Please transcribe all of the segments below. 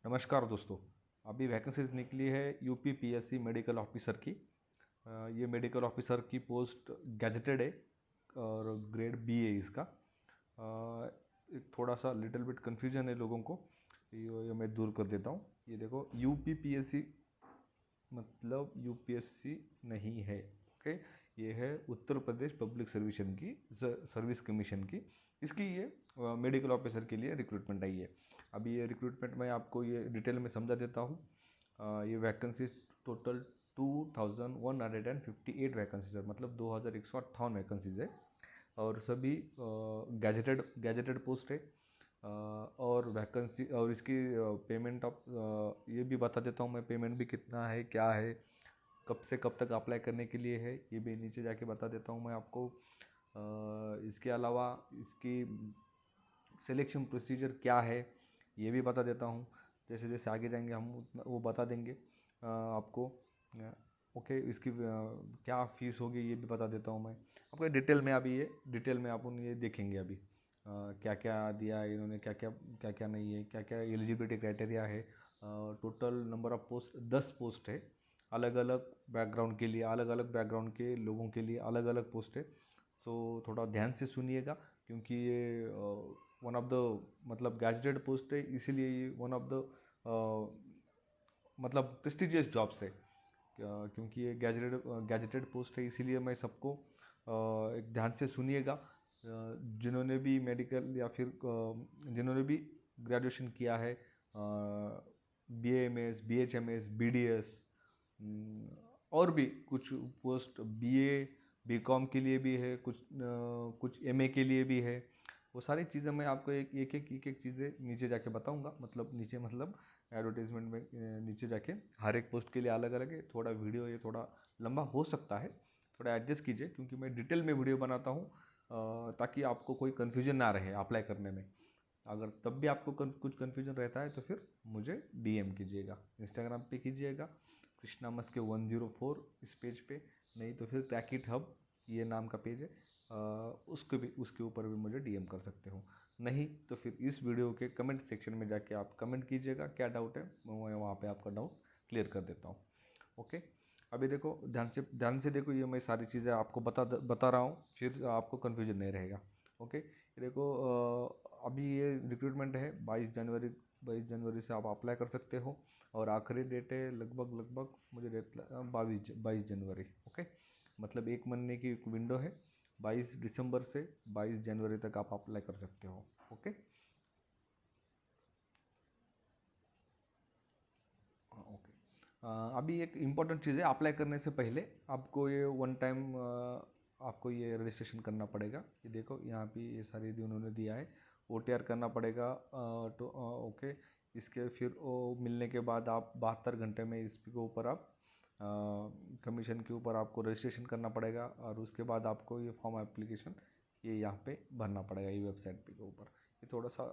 नमस्कार दोस्तों। अभी वैकेंसीज निकली है यूपी पीएससी मेडिकल ऑफिसर की। ये मेडिकल ऑफिसर की पोस्ट गैजेटेड है और ग्रेड बी है इसका। एक थोड़ा सा लिटिल बिट कन्फ्यूजन है लोगों को, ये मैं दूर कर देता हूँ। ये देखो, यूपी पीएससी मतलब यूपीएससी नहीं है। ओके, ये है Uttar Pradesh public service commission की। इसकी ये मेडिकल ऑफिसर के लिए रिक्रूटमेंट आई है। अभी ये रिक्रूटमेंट मैं आपको ये डिटेल में समझा देता हूँ। ये वैकेंसीज टोटल 2158 वैकेंसीज है, मतलब 2158 वैकेंसीज है और सभी गैजेटेड पोस्ट है। और वैकेंसी और इसकी पेमेंट ऑफ ये भी बता देता हूँ मैं, पेमेंट भी कितना है, क्या है, कब से कब तक अप्लाई करने के लिए है, ये भी नीचे जाके बता देता हूँ मैं आपको। इसके अलावा इसकी सिलेक्शन प्रोसीजर क्या है ये भी बता देता हूँ। जैसे जैसे आगे जाएंगे हम उतना वो बता देंगे आपको। ओके, इसकी क्या फ़ीस होगी ये भी बता देता हूँ मैं आपको डिटेल में। अभी ये डिटेल में अपन ये देखेंगे अभी क्या क्या दिया है इन्होंने, क्या क्या नहीं है, क्या क्या एलिजिबिलिटी क्राइटेरिया है। Total number of post 10 post है। अलग अलग बैकग्राउंड के लिए, अलग अलग बैकग्राउंड के लोगों के लिए अलग अलग पोस्ट है। तो थोड़ा ध्यान से सुनिएगा, क्योंकि ये वन ऑफ द मतलब गैजेटेड पोस्ट है, इसीलिए ये वन ऑफ द मतलब प्रेस्टिजियस जॉब्स है। क्योंकि ये गैजेटेड पोस्ट है, इसीलिए मैं सबको एक ध्यान से सुनिएगा। जिन्होंने भी मेडिकल या फिर जिन्होंने भी ग्रेजुएशन किया है, BAMS, BHMS, BDS, और भी कुछ पोस्ट BCom के लिए भी है, कुछ MA के लिए भी है। वो सारी चीज़ें मैं आपको एक एक चीज़ें नीचे जाके बताऊंगा। मतलब नीचे मतलब एडवर्टाइजमेंट में नीचे जाके हर एक पोस्ट के लिए अलग अलग है। थोड़ा वीडियो ये थोड़ा लंबा हो सकता है, थोड़ा एडजस्ट कीजिए, क्योंकि मैं डिटेल में वीडियो बनाता हूँ ताकि आपको कोई कन्फ्यूजन ना रहे अप्लाई करने में। अगर तब भी आपको कुछ कन्फ्यूजन रहता है तो फिर मुझे DM कीजिएगा, इंस्टाग्राम पे कीजिएगा, कृष्णा मस्के 104 इस पेज पे। नहीं तो फिर क्रैकिट हब ये नाम का पेज है, उसके ऊपर भी मुझे DM कर सकते हो। नहीं तो फिर इस वीडियो के कमेंट सेक्शन में जाके आप कमेंट कीजिएगा, क्या डाउट है मैं वहाँ पे आपका डाउट क्लियर कर देता हूँ। ओके, अभी देखो, ध्यान से देखो, ये मैं सारी चीज़ें आपको बता रहा हूँ, फिर आपको कन्फ्यूजन नहीं रहेगा। ओके, ये देखो, अभी ये रिक्रूटमेंट है 22 जनवरी से आप अप्लाई कर सकते हो और आखिरी डेट है लगभग मुझे डेट 22 जनवरी। ओके, मतलब एक महीने की एक विंडो है। 22 दिसंबर से 22 जनवरी तक आप अप्लाई कर सकते हो। Okay, okay. अभी एक इम्पॉर्टेंट चीज़ है, अप्लाई करने से पहले आपको ये वन टाइम आपको ये रजिस्ट्रेशन करना पड़ेगा। ये देखो यहाँ पे ये सारी उन्होंने दिया है। OTR करना पड़ेगा तो ओके। इसके फिर वो मिलने के बाद आप 72 घंटे में इसके ऊपर आप कमीशन के ऊपर आपको रजिस्ट्रेशन करना पड़ेगा, और उसके बाद आपको ये फॉर्म एप्लीकेशन ये यहाँ पे भरना पड़ेगा ये वेबसाइट पे के ऊपर। ये थोड़ा सा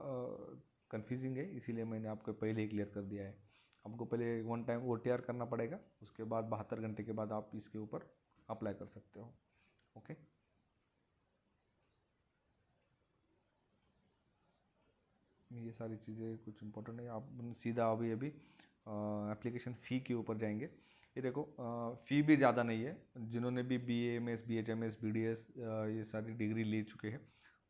कंफ्यूजिंग है, इसीलिए मैंने आपको पहले ही क्लियर कर दिया है। आपको पहले वन टाइम OTR करना पड़ेगा, उसके बाद 72 घंटे के बाद आप इसके ऊपर अप्लाई कर सकते हो। ओके, ये सारी चीज़ें कुछ इंपॉर्टेंट है। आप सीधा अभी अभी एप्लीकेशन फ़ी के ऊपर जाएंगे। ये देखो, फ़ी भी ज़्यादा नहीं है। जिन्होंने भी BAMS, BHMS, BDS ये सारी डिग्री ले चुके हैं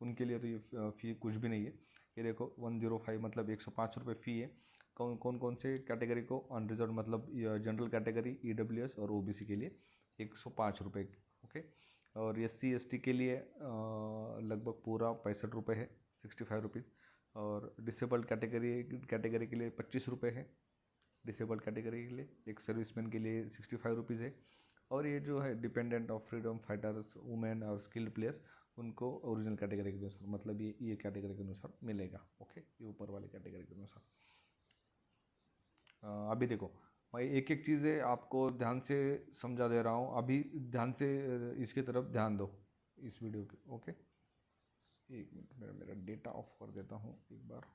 उनके लिए तो ये फ़ी कुछ भी नहीं है। ये देखो 105 मतलब 105 रुपये फ़ी है। कौन कौन से कैटेगरी को, अनरिजर्व मतलब जनरल कैटेगरी, EWS और OBC के लिए 105 रुपये। ओके, और SC ST के लिए लगभग पूरा 65 रुपये है, 65 रुपीज़। और डिसेबल्ड कैटेगरी के लिए 25 रुपये है, डिसेबल्ड कैटेगरी के लिए। एक सर्विसमैन के लिए 65 रुपीज़ है। और ये जो है dependent of freedom fighters, women और स्किल्ड प्लेयर्स, उनको ओरिजिनल कैटेगरी के अनुसार मतलब ये कैटेगरी के अनुसार मिलेगा। ओके, ये ऊपर वाले कैटेगरी के अनुसार। अभी देखो, मैं एक एक चीज़ें आपको ध्यान से समझा दे रहा हूँ। अभी ध्यान से इसकी तरफ ध्यान दो इस वीडियो के। ओके, एक मिनट, मेरा डेटा ऑफ कर देता हूँ एक बार।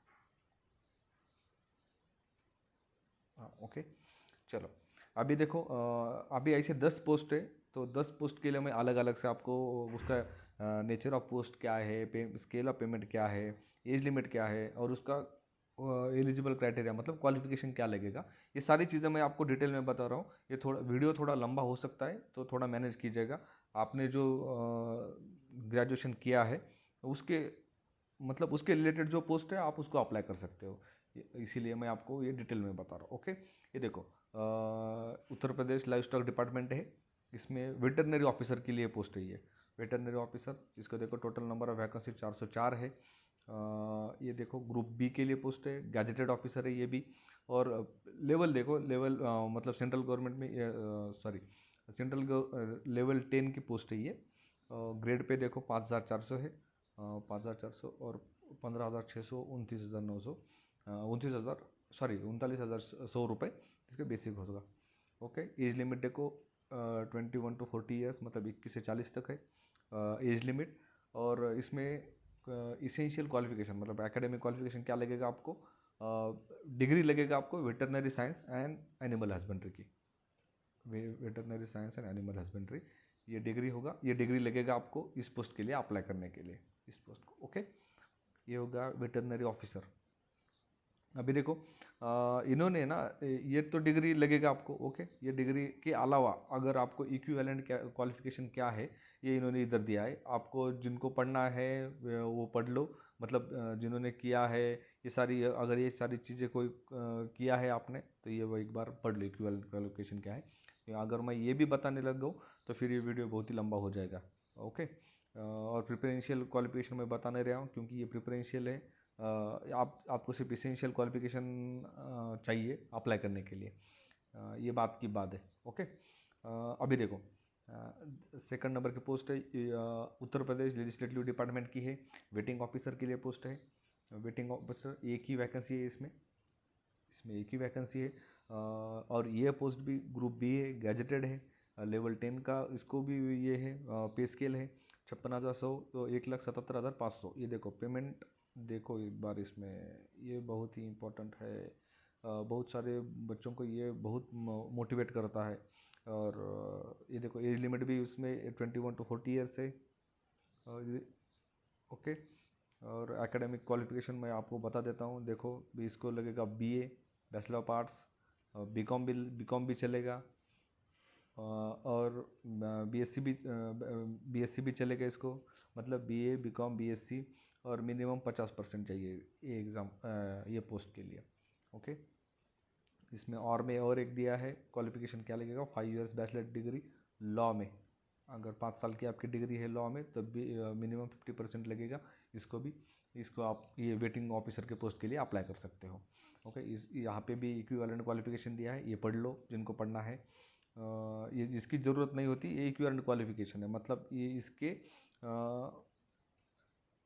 हाँ, ओके, चलो। अभी देखो, अभी ऐसे 10 पोस्ट है, तो 10 पोस्ट के लिए मैं अलग अलग से आपको उसका नेचर ऑफ पोस्ट क्या है, स्केल ऑफ पेमेंट क्या है, एज लिमिट क्या है, और उसका एलिजिबल क्राइटेरिया मतलब क्वालिफिकेशन क्या लगेगा, ये सारी चीज़ें मैं आपको डिटेल में बता रहा हूँ। ये थोड़ा वीडियो थोड़ा लंबा हो सकता है, तो थोड़ा मैनेज कीजिएगा। आपने जो ग्रेजुएशन किया है उसके मतलब उसके रिलेटेड जो पोस्ट है आप उसको अप्लाई कर सकते हो, इसीलिए मैं आपको ये डिटेल में बता रहा हूँ। ओके, ये देखो Uttar Pradesh live stock department है, इसमें वेटरनरी ऑफिसर के लिए पोस्ट है। ये वेटरनरी ऑफिसर, इसको देखो टोटल नंबर ऑफ वैकेंसी 404 है। ये देखो ग्रुप बी के लिए पोस्ट है, गैजेटेड ऑफिसर है ये भी। और लेवल देखो, लेवल मतलब सेंट्रल गवर्नमेंट में सॉरी सेंट्रल लेवल 10 की पोस्ट है ये। ग्रेड पे देखो 5400 है, 5400 और 15,600, 29,900, 29,000 सॉरी 39,100 रुपये इसके बेसिक होगा। ओके, एज लिमिट देखो 21 to 40 ईयर्स, मतलब 21 से 40 तक है एज लिमिट। और इसमें इसेंशियल क्वालिफिकेशन मतलब एकेडमिक क्वालिफिकेशन क्या लगेगा आपको, डिग्री लगेगा आपको veterinary science and animal husbandry की, veterinary science and animal husbandry, ये डिग्री होगा, ये डिग्री लगेगा आपको इस पोस्ट के लिए अप्लाई करने के लिए, इस पोस्ट को। ओके, ये होगा वेटरनरी ऑफिसर। अभी देखो इन्होंने ना ये तो डिग्री लगेगा आपको। ओके, ये डिग्री के अलावा अगर आपको इक्विवेलेंट क्वालिफिकेशन क्या है ये इन्होंने इधर दिया है आपको, जिनको पढ़ना है वो पढ़ लो। मतलब जिन्होंने किया है ये सारी, अगर ये सारी चीज़ें कोई किया है आपने तो ये वो एक बार पढ़ लो इक्विवेलेंट क्वालिफिकेशन क्या है। अगर मैं ये भी बताने लग गया तो फिर ये वीडियो बहुत ही लंबा हो जाएगा। ओके, और प्रिफरेंशियल क्वालिफिकेशन मैं बता नहीं रहा हूँ क्योंकि ये प्रिफरेंशियल है। आपको सिर्फ इसेंशियल क्वालिफिकेशन चाहिए अप्लाई करने के लिए, ये बात की बात है। ओके, अभी देखो सेकंड नंबर की पोस्ट है उत्तर प्रदेश लेजिस्लेटिव डिपार्टमेंट की है, वेटिंग ऑफिसर के लिए पोस्ट है। वेटिंग ऑफिसर एक ही वैकेंसी है इसमें, इसमें एक ही वैकेंसी है। और ये पोस्ट भी ग्रुप बी है, गैजेटेड है, लेवल 10 का इसको भी ये है, पे स्केल है 56,100 तो 1,77,500। ये देखो पेमेंट देखो एक बार इसमें, ये बहुत ही इम्पोर्टेंट है। बहुत सारे बच्चों को ये बहुत मोटिवेट करता है। और ये देखो एज लिमिट भी उसमें 21 to 40 ईयर्स है। ओके, और एकेडमिक क्वालिफिकेशन मैं आपको बता देता हूँ। देखो भी इसको लगेगा BA, bachelor of arts, BCom भी चलेगा, और बीएससी भी चलेगा इसको, मतलब बीए बीकॉम बीएससी, और मिनिमम 50% चाहिए ये एग्ज़ाम ये पोस्ट के लिए। ओके, इसमें और में और एक दिया है क्वालिफिकेशन क्या लगेगा, 5 इयर्स बैचलर डिग्री लॉ में, अगर 5 साल की आपकी डिग्री है लॉ में तब भी मिनिमम 50% लगेगा इसको भी। इसको आप ये वेटिंग ऑफिसर के पोस्ट के लिए अप्लाई कर सकते हो। ओके, इस यहाँ पे भी इक्विवेलेंट क्वालिफिकेशन दिया है, ये पढ़ लो जिनको पढ़ना है। ये जिसकी ज़रूरत नहीं होती ये इक्विवेलेंट क्वालिफिकेशन है, मतलब ये इसके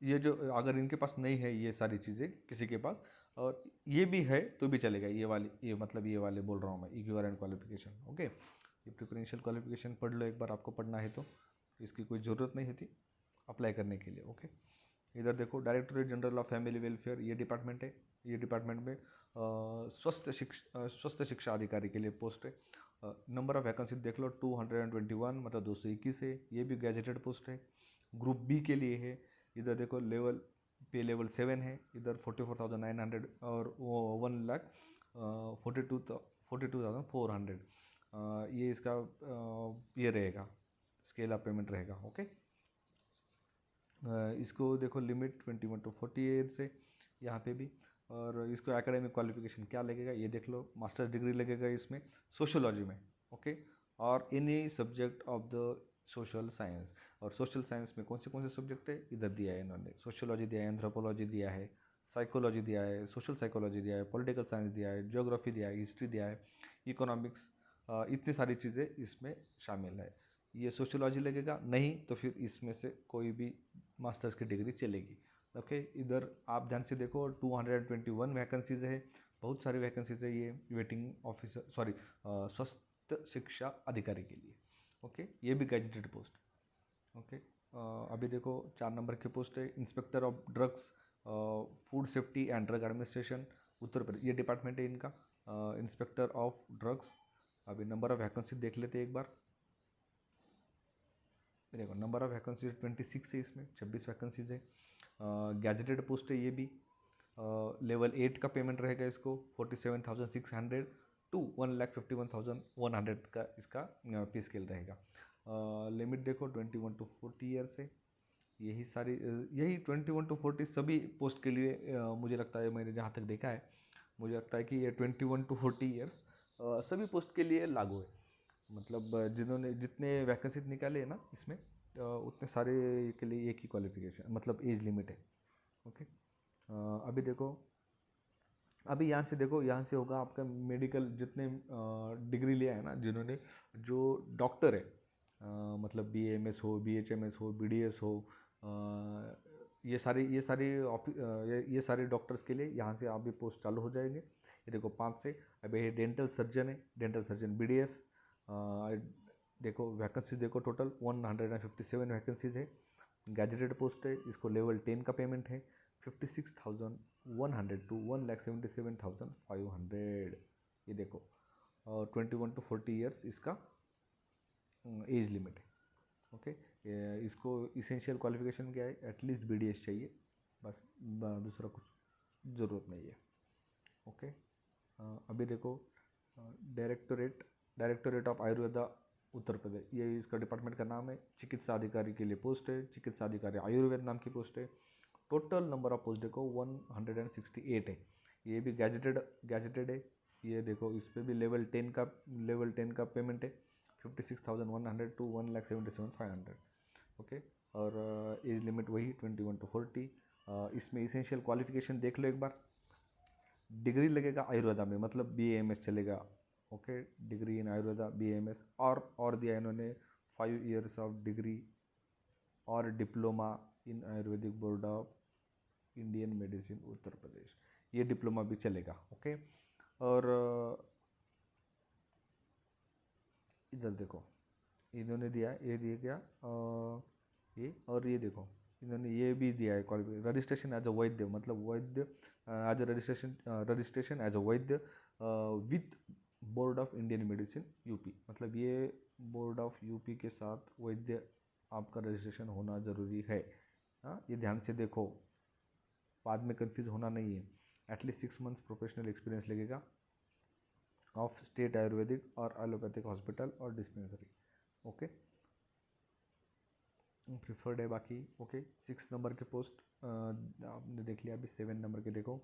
ये जो अगर इनके पास नहीं है ये सारी चीज़ें किसी के पास, और ये भी है तो भी चलेगा, ये वाली ये मतलब ये वाले बोल रहा हूँ मैं इक्विवेलेंट क्वालिफिकेशन। ओके, ये प्रिफरेंशियल क्वालिफिकेशन पढ़ लो एक बार, आपको पढ़ना है तो इसकी कोई ज़रूरत नहीं होती अप्लाई करने के लिए। ओके, इधर देखो directorate general of family welfare ये डिपार्टमेंट है, ये डिपार्टमेंट में स्वस्थ शिक्षा अधिकारी के लिए पोस्ट है। नंबर ऑफ वैकेंसी देख लो 221 मतलब 221 है, ये भी गैजेटेड पोस्ट है, ग्रुप बी के लिए है। इधर देखो लेवल पे लेवल 7 है, इधर 44,900 और वो 1 लाख 42,400 ये इसका ये रहेगा, स्केल ऑफ पेमेंट रहेगा। ओके, इसको देखो लिमिट 21 to 40 ईयर्स है यहाँ पे भी। और इसको एकेडमिक क्वालिफिकेशन क्या लगेगा ये देख लो, मास्टर्स डिग्री लगेगा इसमें सोशियोलॉजी में। ओके, और any subject of the social science, और सोशल साइंस में कौन से सब्जेक्ट है इधर दिया है इन्होंने, सोशियोलॉजी दिया है, एंथ्रोपोलॉजी दिया है, साइकोलॉजी दिया है, सोशल साइकोलॉजी दिया है, पॉलिटिकल साइंस दिया है, ज्योग्राफी दिया है, हिस्ट्री दिया है, इकोनॉमिक्स, इतनी सारी चीज़ें इसमें शामिल है। ये सोशियोलॉजी लगेगा नहीं तो फिर इसमें से कोई भी मास्टर्स की डिग्री चलेगी। ओके, इधर आप ध्यान से देखो 221 वैकेंसीज है, बहुत सारी वैकेंसीज है ये वेटिंग ऑफिसर सॉरी स्वस्थ शिक्षा अधिकारी के लिए। ओके, ये भी गैजेटेड पोस्ट। ओके, अभी देखो 4 नंबर की पोस्ट है inspector of drugs food safety and drug administration Uttar Pradesh, ये डिपार्टमेंट है इनका इंस्पेक्टर ऑफ ड्रग्स। अभी नंबर ऑफ वैकेंसी देख लेते हैं एक बार। देखो नंबर ऑफ वैकेंसीज 26 है, इसमें 26 वैकेंसीज है, गैजेटेड पोस्ट है ये भी। लेवल 8 का पेमेंट रहेगा इसको 47,600 टू 1,51,100 का इसका पे स्केल रहेगा। लिमिट देखो 21 टू 40 ईयर्स है। यही 21 टू 40 सभी पोस्ट के लिए मुझे लगता है, मैंने जहाँ तक देखा है मुझे लगता है कि ये 21 टू 40 ईयर्स सभी पोस्ट के लिए लागू है। मतलब जिन्होंने जितने वैकेंसी निकाले हैं ना इसमें उतने सारे के लिए एक ही क्वालिफिकेशन मतलब एज लिमिट है। ओके, अभी देखो, अभी यहाँ से देखो, यहाँ से होगा आपका मेडिकल जितने डिग्री लिया है ना जिन्होंने, जो डॉक्टर है मतलब BAMS हो, BHMS हो, BDS हो, ये सारे डॉक्टर्स के लिए यहाँ से आप भी पोस्ट चालू हो जाएंगे। ये देखो 5 से। अभी ये डेंटल सर्जन है, डेंटल सर्जन BDS। देखो वैकेंसी देखो, टोटल 157 वैकेंसीज है। गैजेटेड पोस्ट है, इसको लेवल 10 का पेमेंट है 56,100 टू 1,77,500। ये देखो 21 टू 40 ईयर्स इसका एज लिमिट है। ओके, इसको इसेंशियल क्वालिफिकेशन क्या है, एटलीस्ट BDS चाहिए, बस दूसरा कुछ ज़रूरत नहीं है। ओके, अभी देखो डायरेक्टोरेट ऑफ आयुर्वेदा उत्तर प्रदेश, ये इसका डिपार्टमेंट का नाम है। चिकित्सा अधिकारी के लिए पोस्ट है, चिकित्सा अधिकारी आयुर्वेद नाम की पोस्ट है। टोटल नंबर ऑफ पोस्ट देखो 168 है। ये भी गैजेटेड है। ये देखो इस पर भी लेवल 10 का पेमेंट है 56,100 टू 1,77,500। ओके, और एज लिमिट वही 21 टू 40। इसमें इसेंशियल क्वालिफिकेशन देख लो एक बार। डिग्री लगेगा आयुर्वेदा में, मतलब BAMS चलेगा। Okay, degree in Ayurveda BAMS और दिया इन्होंने 5 ईयर्स ऑफ डिग्री और diploma in Ayurvedic board of Indian medicine Uttar Pradesh, ये डिप्लोमा भी चलेगा। ओके, और इधर देखो इन्होंने दिया, ये दिया क्या ये, और ये देखो इन्होंने ये भी दिया है qualification, registration as a vaidya, मतलब vaidya as a registration as a vaidya with board of Indian medicine UP, मतलब ये बोर्ड ऑफ UP के साथ वैद्य आपका रजिस्ट्रेशन होना ज़रूरी है। हाँ, ये ध्यान से देखो, बाद में कंफ्यूज होना नहीं है। एटलीस्ट 6 मंथ्स प्रोफेशनल एक्सपीरियंस लगेगा ऑफ स्टेट आयुर्वेदिक और एलोपैथिक हॉस्पिटल और डिस्पेंसरी। ओके, प्रिफर्ड है बाकी। ओके, 6 नंबर के पोस्ट आपने देख लिया। अभी 7 नंबर के देखो,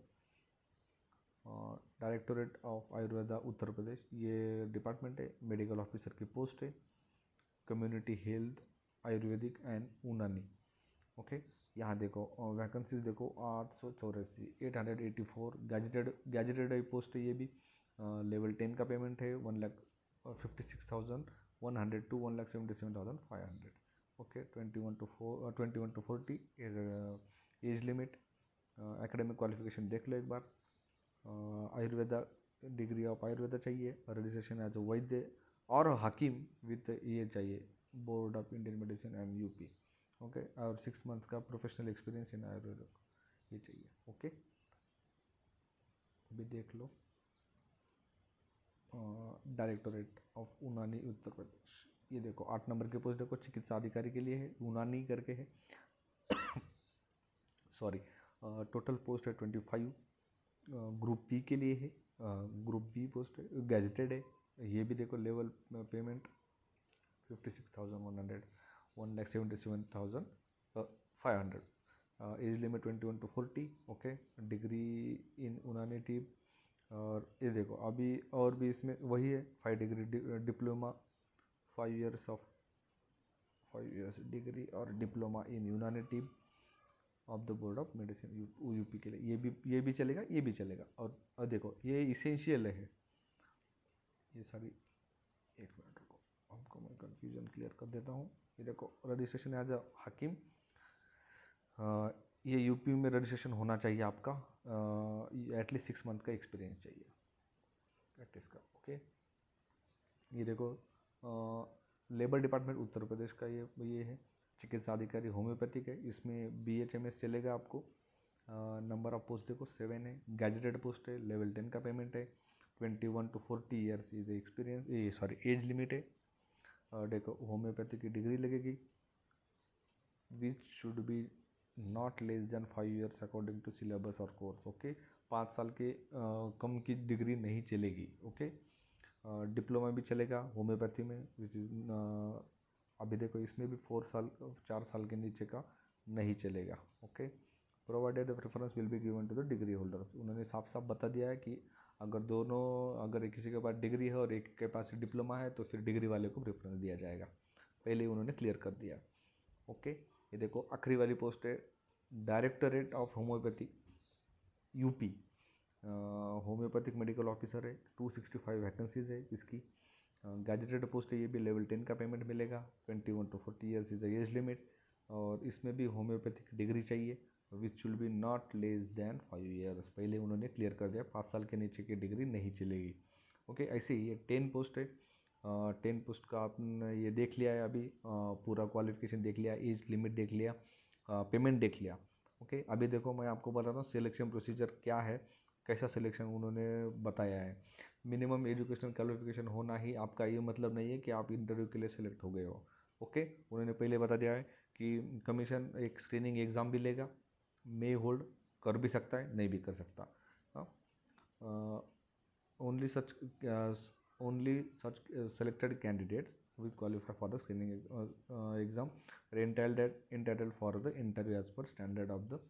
डायरेक्टोरेट ऑफ आयुर्वेदा उत्तर प्रदेश, ये डिपार्टमेंट है। मेडिकल ऑफिसर की पोस्ट है, कम्युनिटी हेल्थ आयुर्वेदिक एंड यूनानी। ओके, यहाँ देखो वैकेंसीज देखो 884, 884 गैजेटेड पोस्ट है। ये भी लेवल 10 का पेमेंट है 1,56,100 to 1,77,500। Okay, 21 to 40 age limit. Academic qualification देख लो एक बार। आयुर्वेदा डिग्री ऑफ आयुर्वेदा चाहिए, रजिस्ट्रेशन एज अ वैद्य और हकीम विथ ये चाहिए, board of Indian medicine and UP। Okay, और 6 मंथ का प्रोफेशनल एक्सपीरियंस इन आयुर्वेदा ये चाहिए। ओके, अभी देख लो डायरेक्टोरेट ऑफ यूनानी उत्तर प्रदेश, ये देखो 8 नंबर की पोस्ट देखो, चिकित्सा अधिकारी के लिए है, यूनानी करके है। सॉरी, टोटल पोस्ट है 25। ग्रुप B के लिए है, ग्रुप B पोस्ट है, गैजेटेड है। ये भी देखो level payment 56,100 1,77,500। Age limit 21 to 40। Okay, degree in Unani टीम। और ये देखो अभी और भी इसमें वही है 5 डिग्री डिप्लोमा, 5 इयर्स डिग्री और diploma in Unani team of the board of medicine UP के लिए, ये भी चलेगा, ये भी चलेगा। और देखो ये इसेंशियल है ये सारी। एक मिनट रुको, आपको मैं कन्फ्यूजन क्लियर कर देता हूँ। ये देखो रजिस्ट्रेशन एज अ हकीम, ये UP में रजिस्ट्रेशन होना चाहिए आपका, एटलीस्ट 6 मंथ का एक्सपीरियंस चाहिए प्रैक्टिस का। ओके, ये देखो लेबर डिपार्टमेंट उत्तर प्रदेश का ये है। चिकित्सा अधिकारी होम्योपैथिक है, इसमें BHMS चलेगा आपको। नंबर ऑफ पोस्ट देखो 7 है, गैजेटेड पोस्ट है, लेवल 10 का पेमेंट है 21 टू 40 ईयर्स इज एक्सपीरियंस, ये सॉरी एज लिमिट है। देखो होम्योपैथी की डिग्री लगेगी which should be not less than 5 years according to syllabus और कोर्स। ओके, 5 साल के कम की डिग्री नहीं चलेगी। ओके, डिप्लोमा भी चलेगा होम्योपैथी में, विच इज़ अभी देखो इसमें भी 4 साल के नीचे का नहीं चलेगा। Okay, provided preference will be given to the degree holders. उन्होंने साफ साफ बता दिया है कि अगर किसी के पास डिग्री है और एक के पास डिप्लोमा है तो फिर डिग्री वाले को प्रेफरेंस दिया जाएगा, पहले ही उन्होंने क्लियर कर दिया। ओके, ये देखो आखिरी वाली पोस्ट है directorate of homeopathy UP, homeopathic medical officer है। 265 वैकेंसीज है इसकी, गैजेटेड पोस्ट है, ये भी लेवल 10 का पेमेंट मिलेगा। 21 to 40 years is the age limit, और इसमें भी होम्योपैथिक डिग्री चाहिए which will be not less than 5 years। पहले उन्होंने क्लियर कर दिया 5 साल के नीचे की डिग्री नहीं चलेगी। ओके, ऐसे ही ये 10 पोस्ट है। 10 पोस्ट का आपने ये देख लिया है अभी, पूरा क्वालिफिकेशन देख लिया, एज लिमिट देख लिया, पेमेंट देख लिया। ओके, अभी देखो मैं आपको बताता हूँ सिलेक्शन प्रोसीजर क्या है, कैसा सिलेक्शन उन्होंने बताया है। मिनिमम एजुकेशनल क्वालिफिकेशन होना ही आपका ये मतलब नहीं है कि आप इंटरव्यू के लिए सेलेक्ट हो गए हो। ओके, उन्होंने पहले बता दिया है कि कमीशन एक स्क्रीनिंग एग्ज़ाम भी लेगा, मे होल्ड कर भी सकता है, नहीं भी कर सकता। Only such selected candidates will qualify for the screening exam entitled for the interview as per standard of the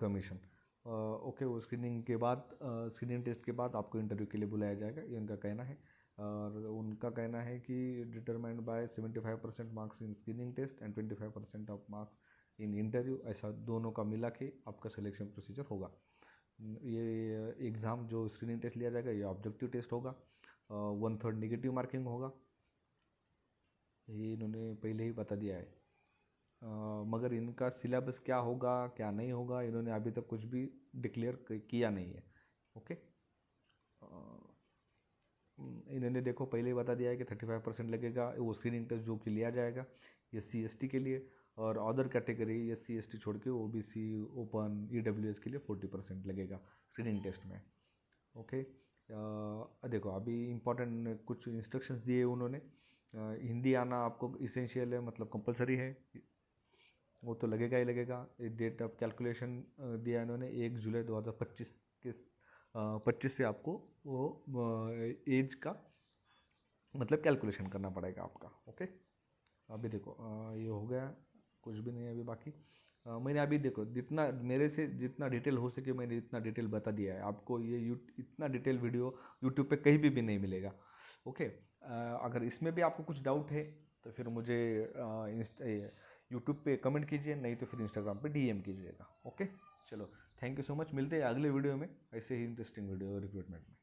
commission. Okay, वो स्क्रीनिंग के बाद स्क्रीनिंग टेस्ट के बाद आपको इंटरव्यू के लिए बुलाया जाएगा, ये उनका कहना है। और उनका कहना है कि determined by 75% marks in screening test and 25% of marks in interview, ऐसा दोनों का मिला के आपका सिलेक्शन प्रोसीजर होगा। ये एग्ज़ाम जो स्क्रीनिंग टेस्ट लिया जाएगा ये ऑब्जेक्टिव टेस्ट होगा, 1/3 नेगेटिव मार्किंग होगा, ये इन्होंने पहले ही बता दिया है। मगर इनका सिलेबस क्या होगा क्या नहीं होगा इन्होंने अभी तक कुछ भी डिक्लेयर किया नहीं है। ओके, इन्होंने देखो पहले ही बता दिया है कि 35% लगेगा वो स्क्रीनिंग टेस्ट जो कि लिया जाएगा SC/ST के लिए, और अदर कैटेगरी SC/ST छोड़ के OBC, ओपन, EWS के लिए 40% लगेगा स्क्रीनिंग टेस्ट में। ओके, देखो अभी इम्पोर्टेंट कुछ इंस्ट्रक्शंस दिए उन्होंने। हिंदी आना आपको इसेंशियल है, मतलब कंपलसरी है, वो तो लगेगा ही लगेगा। डेट ऑफ कैलकुलेशन दिया इन्होंने 1 जुलाई 2025 के 25 से आपको वो एज का मतलब कैलकुलेशन करना पड़ेगा आपका। ओके, अभी देखो ये हो गया, कुछ भी नहीं है अभी बाकी। मैंने अभी देखो जितना मेरे से जितना डिटेल हो सके मैंने इतना डिटेल बता दिया है आपको। ये इतना डिटेल वीडियो यूट्यूब पे कहीं भी नहीं मिलेगा। ओके, अगर इसमें भी आपको कुछ डाउट है तो फिर मुझे यूट्यूब पे कमेंट कीजिए, नहीं तो फिर इंस्टाग्राम पे DM कीजिएगा। ओके, चलो थैंक यू सो मच, मिलते हैं अगले वीडियो में ऐसे ही इंटरेस्टिंग वीडियो रिक्रूटमेंट में।